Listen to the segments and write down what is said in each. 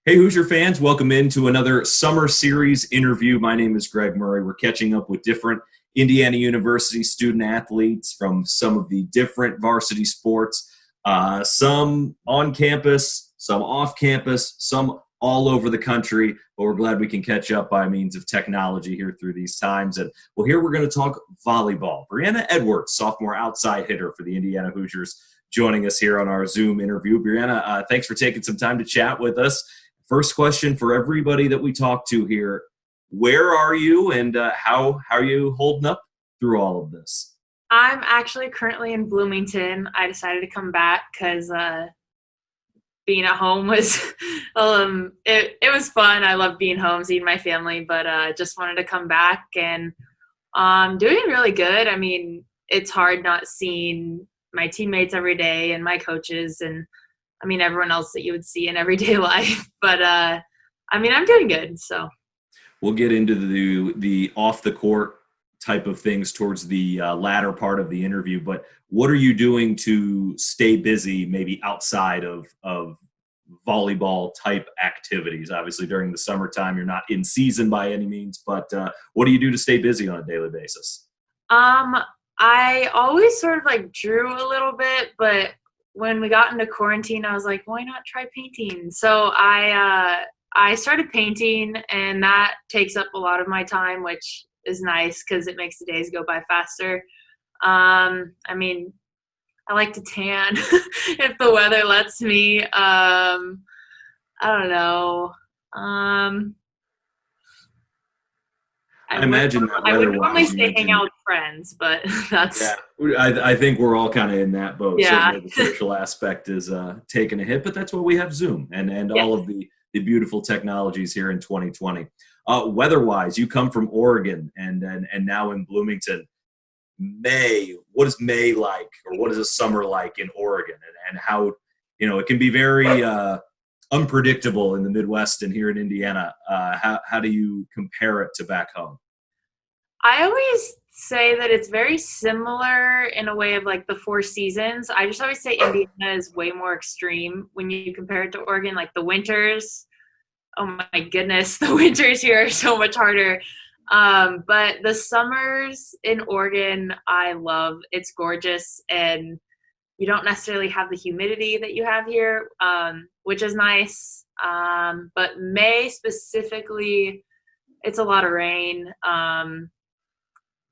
Hey, Hoosier fans, welcome into another summer series interview. My name is Greg Murray. We're catching up with different Indiana University student athletes from some of the different varsity sports, some on campus, some off campus, some all over the country. But we're glad we can catch up by means of technology here through these times. And well, here we're going to talk volleyball. Breana Edwards, sophomore outside hitter for the Indiana Hoosiers, joining us here on our Zoom interview. Breana, thanks for taking some time to chat with us. First question for everybody that we talk to here: where are you, and how are you holding up through all of this? I'm actually currently in Bloomington. I decided to come back because being at home was it was fun. I love being home, seeing my family, but just wanted to come back, and doing really good. I mean, it's hard not seeing my teammates every day and my coaches and everyone else that you would see in everyday life. But I'm doing good. So We'll get into the off the court type of things towards the latter part of the interview. But what are you doing to stay busy, maybe outside of volleyball type activities? Obviously, during the summertime, you're not in season by any means. But what do you do to stay busy on a daily basis? I always sort of like drew a little bit, but when we got into quarantine, I was like, why not try painting? So I started painting, and that takes up a lot of my time, which is nice because it makes the days go by faster. I like to tan if the weather lets me. I don't know. I imagine that I would normally weather-wise, you say hang mentioned. out with friends, but that's Yeah, I think we're all kind of in that boat. yeah. Certainly, the social aspect is taking a hit, but that's why we have Zoom and Yeah. all of the beautiful technologies here in 2020. Weather-wise, you come from Oregon and now in Bloomington. What is May like, or what is a summer like in Oregon, and how it can be very unpredictable in the Midwest and here in Indiana. How do you compare it to back home? I always say that it's very similar in a way of like the four seasons. I just always say Indiana is way more extreme when you compare it to Oregon. Like the winters, oh my goodness, the winters here are so much harder. But the summers in Oregon, I love. It's gorgeous, and you don't necessarily have the humidity that you have here, which is nice. But May specifically, it's a lot of rain.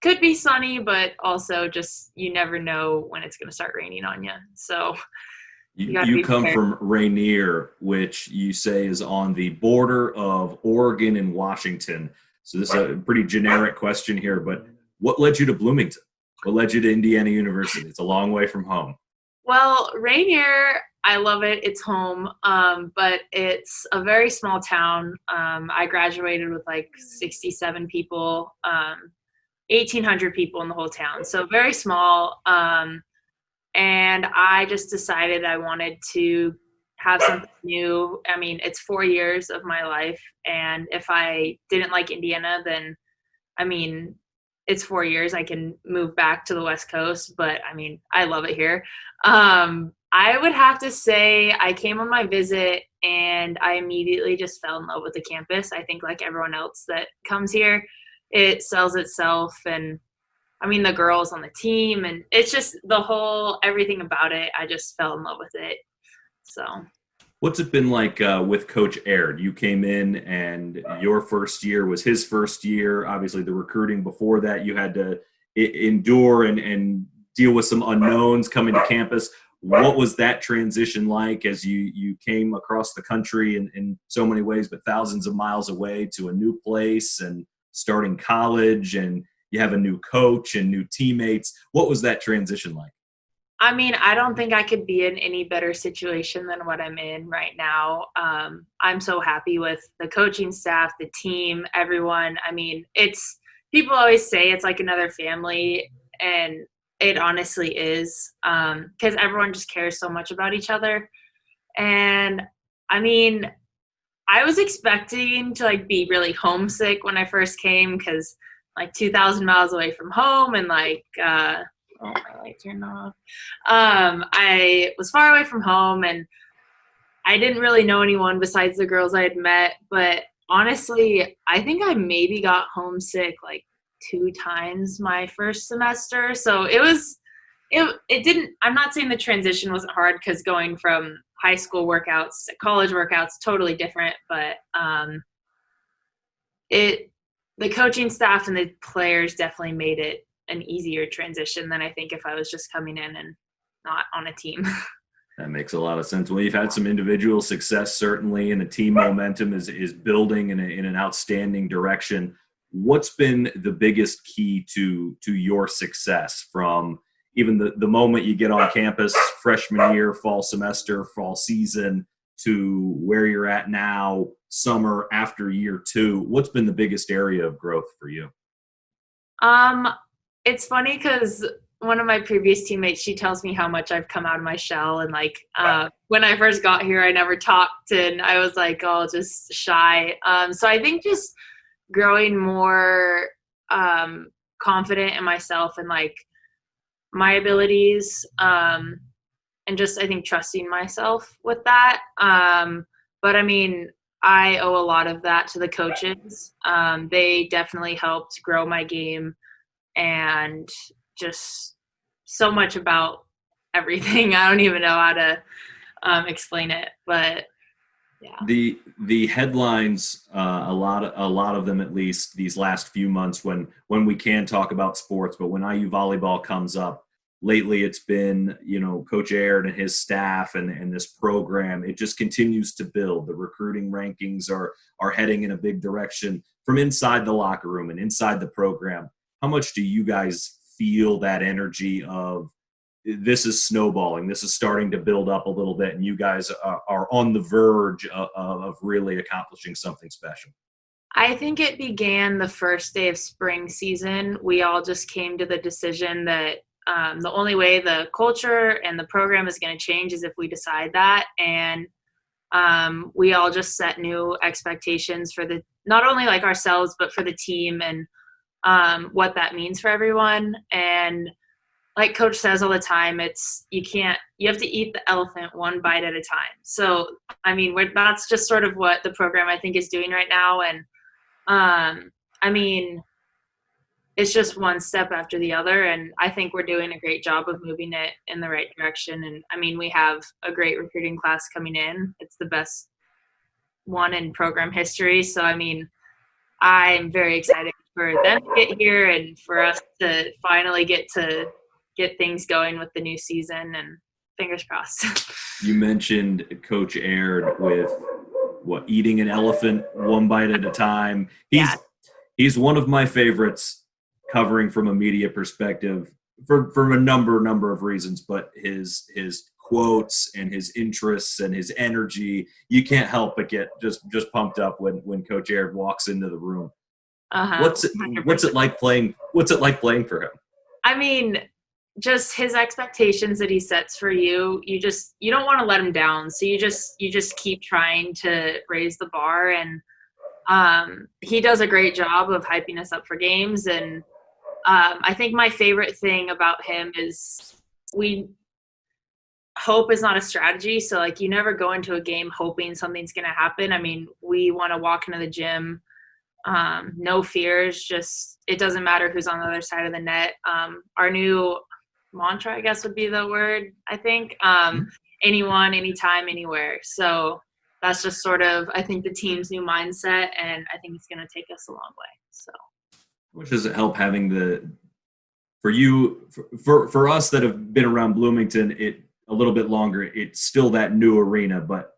Could be sunny, but also just you never know when it's going to start raining on you. So you got to You be come prepared. from Rainier, which you say is on the border of Oregon and Washington. So this is a pretty generic question here, but what led you to Bloomington? What led you to Indiana University? It's a long way from home. Well, Rainier, I love it. It's home, but it's a very small town. I graduated with like 67 people, 1,800 people in the whole town. So very small. And I just decided I wanted to have something new. I mean, it's 4 years of my life. And if I didn't like Indiana, then, I mean, it's 4 years. I can move back to the West Coast, but I love it here. I would have to say I came on my visit and I immediately just fell in love with the campus. I think like everyone else that comes here, it sells itself. And the girls on the team, and it's just the whole everything about it. I just fell in love with it. So What's it been like with Coach Aird? You came in, and your first year was his first year. Obviously, the recruiting before that, you had to endure and deal with some unknowns coming to campus. What was that transition like as you came across the country in so many ways, but thousands of miles away to a new place and starting college, and you have a new coach and new teammates? What was that transition like? I don't think I could be in any better situation than what I'm in right now. I'm so happy with the coaching staff, the team, everyone. It's people always say it's like another family, and it honestly is, because everyone just cares so much about each other. And I mean, I was expecting to like be really homesick when I first came because like 2,000 miles away from home and like oh, my light turned off. I was far away from home, and I didn't really know anyone besides the girls I had met, but honestly, I think I maybe got homesick like 2 times my first semester. So it didn't, I'm not saying the transition wasn't hard because going from high school workouts to college workouts, totally different, but the coaching staff and the players definitely made it an easier transition than I think if I was just coming in and not on a team. That makes a lot of sense. Well, you've had some individual success, certainly, and the team momentum is building in an outstanding direction. What's been the biggest key to your success from even the moment you get on campus, freshman year, fall semester, fall season, to where you're at now, summer after year 2? What's been the biggest area of growth for you? It's funny because one of my previous teammates, she tells me how much I've come out of my shell. And like, when I first got here, I never talked and I was like, oh, just shy. So I think just growing more confident in myself and like my abilities, and just, I think, trusting myself with that. But I mean, I owe a lot of that to the coaches. They definitely helped grow my game and just so much about everything. I don't even know how to explain it, but yeah. The headlines, a lot of them, at least these last few months, when we can talk about sports, but when IU volleyball comes up, lately it's been, Coach Aird and his staff and this program. It just continues to build. The recruiting rankings are heading in a big direction from inside the locker room and inside the program. How much do you guys feel that energy of this is snowballing, this is starting to build up a little bit, and you guys are on the verge of really accomplishing something special? I think it began the first day of spring season. We all just came to the decision that the only way the culture and the program is going to change is if we decide that. And we all just set new expectations for not only like ourselves, but for the team and what that means for everyone. And like Coach says all the time, you have to eat the elephant one bite at a time. So, I mean, that's just sort of what the program I think is doing right now. And I mean, it's just one step after the other. And I think we're doing a great job of moving it in the right direction. And I mean, we have a great recruiting class coming in. It's the best one in program history. So, I mean, I'm very excited for them to get here and for us to finally get things going with the new season, and fingers crossed. You mentioned Coach Aird with eating an elephant one bite at a time. He's one of my favorites covering from a media perspective for a number of reasons, but his quotes and his interests and his energy, you can't help but get just pumped up when Coach Aird walks into the room. What's it like playing for him? I mean, just his expectations that he sets for you, you don't want to let him down. So you just keep trying to raise the bar, and he does a great job of hyping us up for games. And I think my favorite thing about him is hope is not a strategy. So like, you never go into a game hoping something's going to happen. I mean, we want to walk into the gym, no fears, just, it doesn't matter who's on the other side of the net. Our new mantra, I guess, would be the word, I think. Anyone, anytime, anywhere. So that's just sort of, I think, the team's new mindset, and I think it's going to take us a long way. So, which does it help having for us that have been around Bloomington a little bit longer, it's still that new arena, but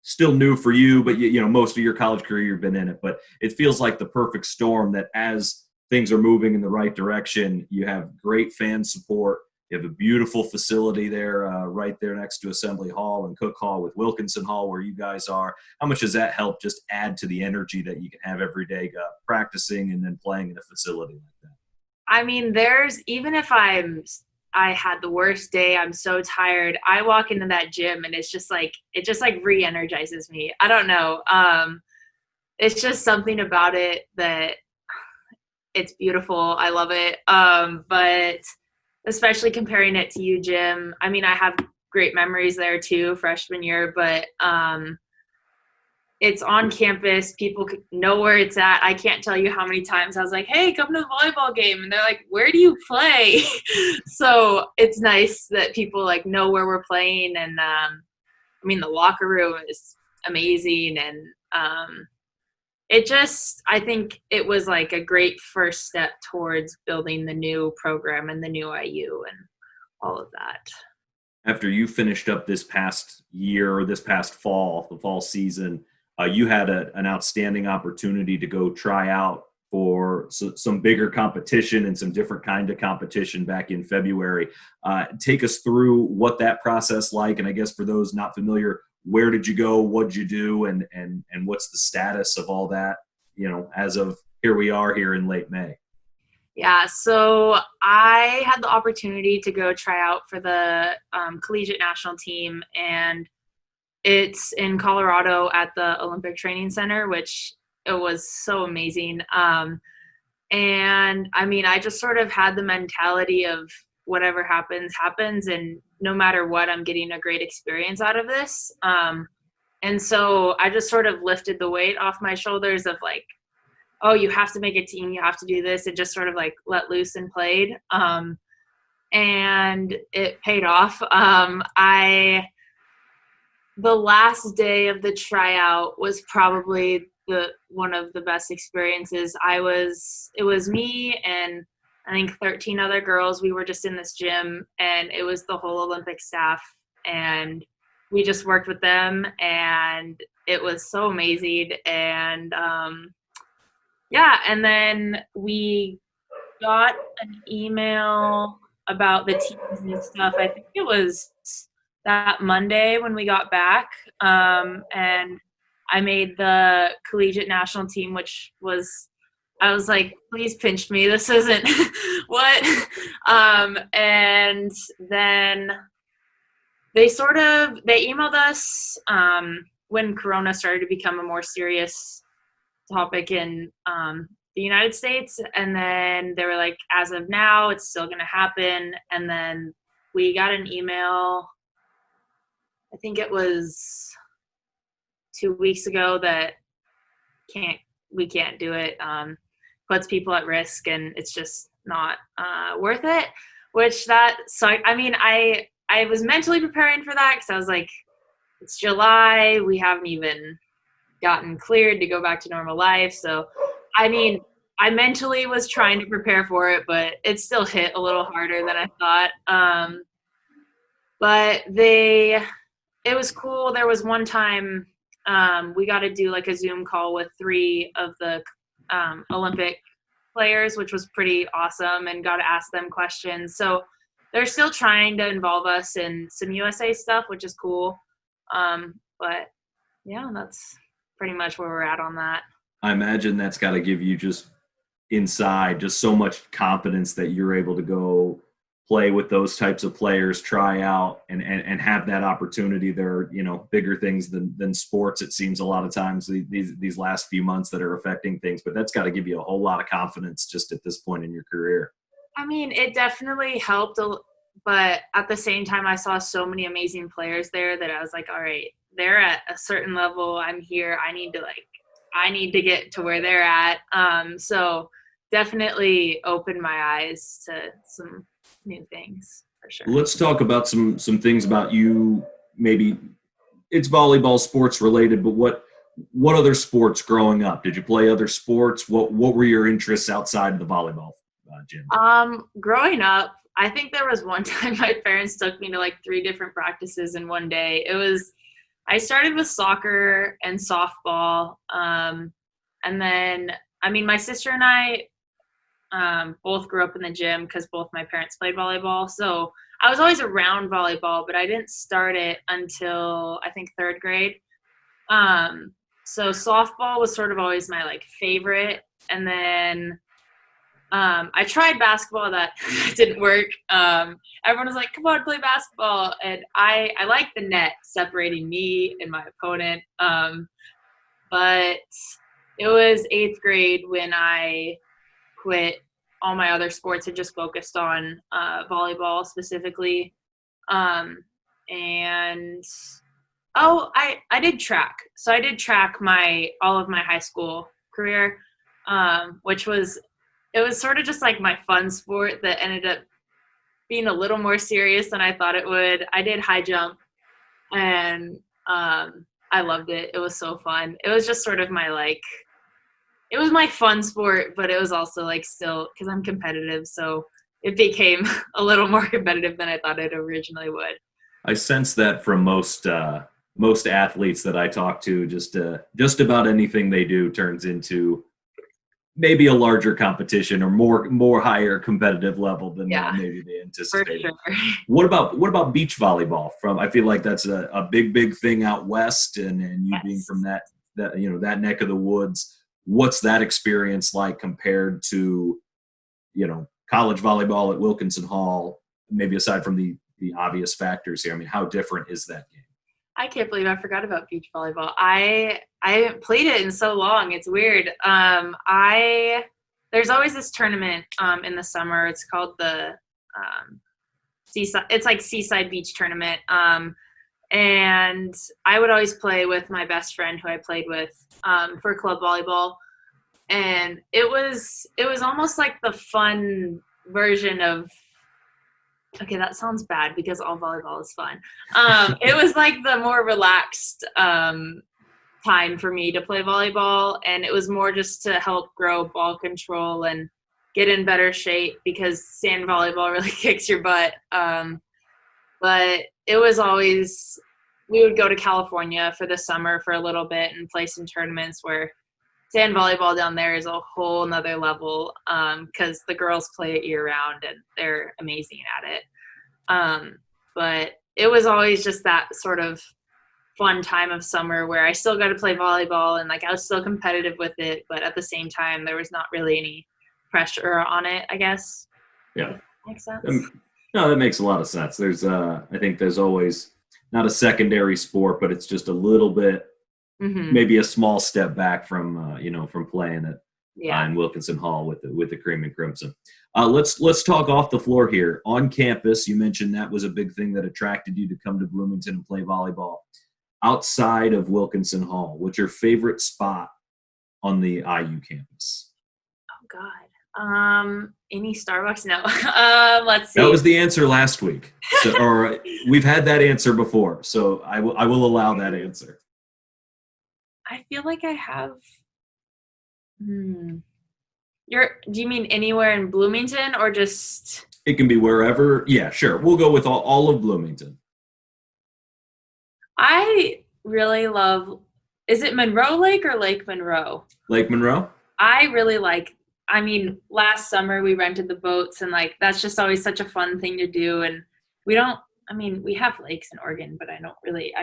still new for you, but most of your college career you've been in it, but it feels like the perfect storm that as things are moving in the right direction, you have great fan support, you have a beautiful facility there, right there next to Assembly Hall and Cook Hall with Wilkinson Hall where you guys are. How much does that help just add to the energy that you can have every day practicing and then playing in a facility like that? I mean, even if I had the worst day, I'm so tired, I walk into that gym and it just re-energizes me. I don't know. It's just something about it that it's beautiful. I love it. But especially comparing it to you, Jim, I mean, I have great memories there too, freshman year, but it's on campus. People know where it's at. I can't tell you how many times I was like, hey, come to the volleyball game. And they're like, where do you play? So it's nice that people like know where we're playing. And I mean, the locker room is amazing. And I think it was like a great first step towards building the new program and the new IU and all of that. After you finished up this past year, or this past fall, the fall season, you had an outstanding opportunity to go try out for some bigger competition and some different kind of competition back in February. Take us through what that process like, and I guess for those not familiar, where did you go, what did you do, and what's the status of all that, as of here we are here in late May? Yeah, so I had the opportunity to go try out for the Collegiate national team, and it's in Colorado at the Olympic Training Center, which it was so amazing. And I mean, I just sort of had the mentality of whatever happens, happens. And no matter what, I'm getting a great experience out of this. And so I just sort of lifted the weight off my shoulders of like, oh, you have to make a team, you have to do this. It just sort of like let loose and played. And it paid off. The last day of the tryout was probably one of the best experiences. It was me and I think 13 other girls. We were just in this gym, and it was the whole Olympic staff, and we just worked with them, and it was so amazing. And yeah, and then we got an email about the teams and stuff. I think it was that Monday when we got back, and I made the collegiate national team, which was, I was like, please pinch me. This isn't what. And then they emailed us when Corona started to become a more serious topic in the United States. And then they were like, as of now, it's still going to happen. And then we got an email, I think it was 2 weeks ago, that we can't do it. Puts people at risk, and it's just not worth it, which that sucked. I mean, I was mentally preparing for that because I was like, it's July. We haven't even gotten cleared to go back to normal life. So, I mean, I mentally was trying to prepare for it, but it still hit a little harder than I thought. But it was cool. There was one time we got to do like a Zoom call with 3 of the Olympic players, which was pretty awesome, and got to ask them questions. So they're still trying to involve us in some USA stuff, which is cool. But yeah, that's pretty much where we're at on that. I imagine that's got to give you just so much confidence that you're able to go play with those types of players, try out, and have that opportunity. There are, bigger things than sports, it seems, a lot of times these last few months that are affecting things, but that's got to give you a whole lot of confidence just at this point in your career. I mean, it definitely helped, but at the same time, I saw so many amazing players there that I was like, all right, they're at a certain level. I'm here. I need to get to where they're at. So definitely opened my eyes to some new things, for sure. Let's talk about some things about you. Maybe it's volleyball sports related, but what other sports growing up? Did you play other sports? What were your interests outside of the volleyball gym? Growing up, I think there was one time my parents took me to like 3 different practices in one day. I started with soccer and softball. And then, I mean, my sister and I both grew up in the gym because both my parents played volleyball. So I was always around volleyball, but I didn't start it until I think 3rd grade. So softball was sort of always my like favorite. And then I tried basketball. That didn't work. Everyone was like, come on, play basketball. And I like the net separating me and my opponent. But it was 8th grade when I quit all my other sports and just focused on volleyball specifically. And I did track. So I did track all of my high school career, which was sort of just like my fun sport that ended up being a little more serious than I thought it would. I did high jump, and I loved it. It was so fun. It was just sort of it was my fun sport, but it was also like still, because I'm competitive, so it became a little more competitive than I thought it originally would. I sense that from most athletes that I talk to, just about anything they do turns into maybe a larger competition or more higher competitive level than maybe they anticipated. For sure. What about beach volleyball? I feel like that's a big thing out west, and you being from that that neck of the woods. What's that experience like compared to college volleyball at Wilkinson Hall? Maybe aside from the obvious factors here, I mean, how different is that game? I can't believe I forgot about beach volleyball. I haven't played it in so long. It's weird. There's always this tournament in the summer. It's called the Seaside. It's like Seaside Beach Tournament. And I would always play with my best friend who I played with for club volleyball. And it was almost like the fun version of, okay, that sounds bad because all volleyball is fun. It was like the more relaxed time for me to play volleyball, and it was more just to help grow ball control and get in better shape because sand volleyball really kicks your butt. But it was always, we would go to California for the summer for a little bit and play some tournaments where sand volleyball down there is a whole nother level because the girls play it year round and they're amazing at it. But it was always just that sort of fun time of summer where I still got to play volleyball and like I was still competitive with it, but at the same time there was not really any pressure on it, I guess. Yeah. Makes sense? No, that makes a lot of sense. There's I think there's always not a secondary sport, but it's just a little bit maybe a small step back from from playing it in Wilkinson Hall with the Cream and Crimson. Let's talk off the floor here. On campus, you mentioned that was a big thing that attracted you to come to Bloomington and play volleyball. Outside of Wilkinson Hall, what's your favorite spot on the IU campus? Oh God. Any Starbucks? No. Let's see. That was the answer last week. Or we've had that answer before, so I will allow that answer. I feel like I have. Do you mean anywhere in Bloomington or just? It can be wherever. Yeah, sure. We'll go with all of Bloomington. I really love. Is it Monroe Lake or Lake Monroe? Lake Monroe. I really like. I mean, last summer we rented the boats, and like that's just always such a fun thing to do. And we don't. I mean, we have lakes in Oregon, but I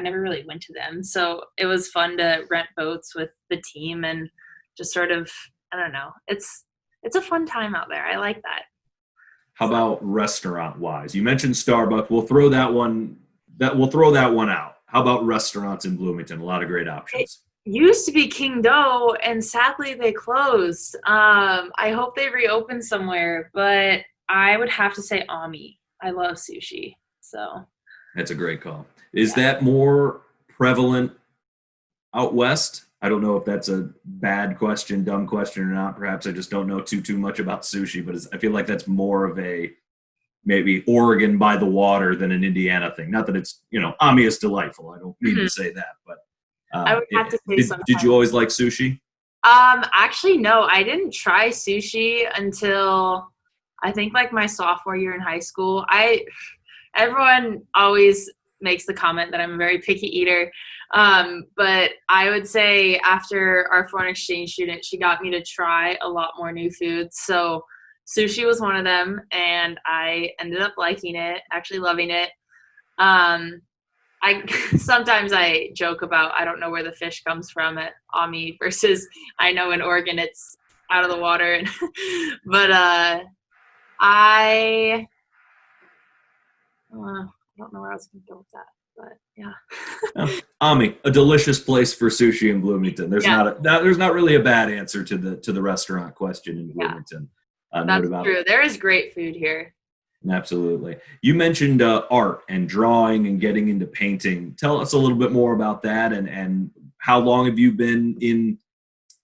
never really went to them. So it was fun to rent boats with the team and just sort of, I don't know. It's a fun time out there. I like that. How about restaurant wise? You mentioned Starbucks. We'll throw that one out. How about restaurants in Bloomington? A lot of great options. It used to be King Dough, and sadly they closed. I hope they reopen somewhere, but I would have to say Ami. I love sushi. So that's a great call. Is that more prevalent out west? I don't know if that's a bad question, dumb question or not. Perhaps I just don't know too much about sushi, but I feel like that's more of a maybe Oregon by the water than an Indiana thing. Not that it's, Ami is delightful. I don't mean to say that, but I would have to say did you always like sushi? Actually, no, I didn't try sushi until I think like my sophomore year in high school. Everyone always makes the comment that I'm a very picky eater. But I would say after our foreign exchange student, she got me to try a lot more new foods. So sushi was one of them, and I ended up liking it, actually loving it. Sometimes I joke about I don't know where the fish comes from at Ami versus I know in Oregon it's out of the water. But I don't know where I was going to go with that, but yeah. Ami, a delicious place for sushi in Bloomington. There's not really a bad answer to the restaurant question in Bloomington. That's true. There is great food here. Absolutely. You mentioned art and drawing and getting into painting. Tell us a little bit more about that, and how long have you been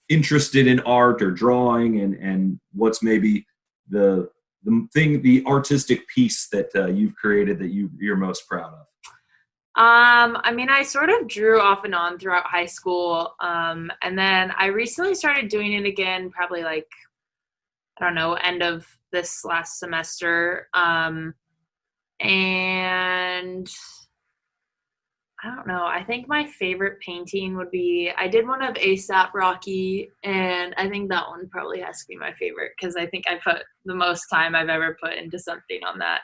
interested in art or drawing, and what's maybe the the artistic piece that you've created that you're most proud of? I mean, I sort of drew off and on throughout high school. And then I recently started doing it again, probably like, I don't know, end of this last semester. And I don't know. I think my favorite painting would be, I did one of ASAP Rocky, and I think that one probably has to be my favorite because I think I put the most time I've ever put into something on that.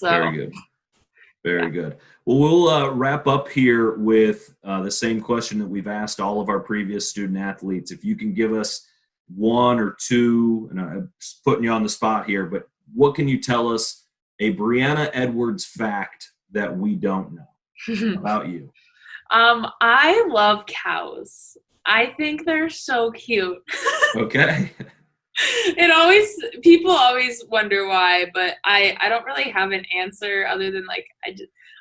Very So, good. Very yeah. good. Well, we'll wrap up here with the same question that we've asked all of our previous student athletes. If you can give us one or two, and I'm just putting you on the spot here, but what can you tell us a Breana Edwards fact that we don't know about you? I love cows. I think they're so cute. Okay. People always wonder why, but I don't really have an answer other than like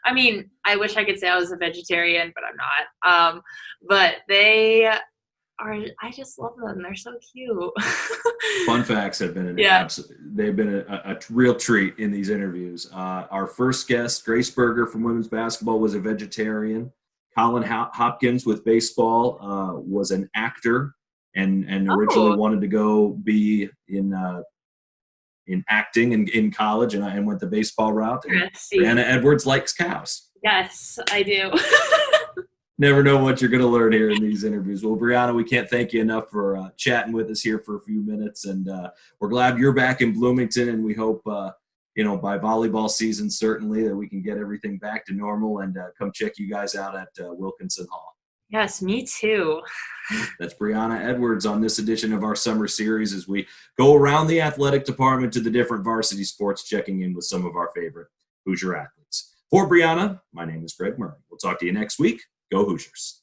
I mean, I wish I could say I was a vegetarian, but I'm not. But they are, I just love them. They're so cute. Fun facts have been Yeah. they've been a real treat in these interviews. Our first guest, Grace Berger from women's basketball, was a vegetarian. Colin Hopkins with baseball was an actor and originally Oh, wanted to go be in acting in college and went the baseball route. And interesting. Breana Edwards likes cows. Yes, I do. Never know what you're going to learn here in these interviews. Well, Breana, we can't thank you enough for chatting with us here for a few minutes, and we're glad you're back in Bloomington, and we hope by volleyball season certainly that we can get everything back to normal and come check you guys out at Wilkinson Hall. Yes, me too. That's Breana Edwards on this edition of our summer series as we go around the athletic department to the different varsity sports, checking in with some of our favorite Hoosier athletes. For Breana, my name is Greg Murray. We'll talk to you next week. Go Hoosiers.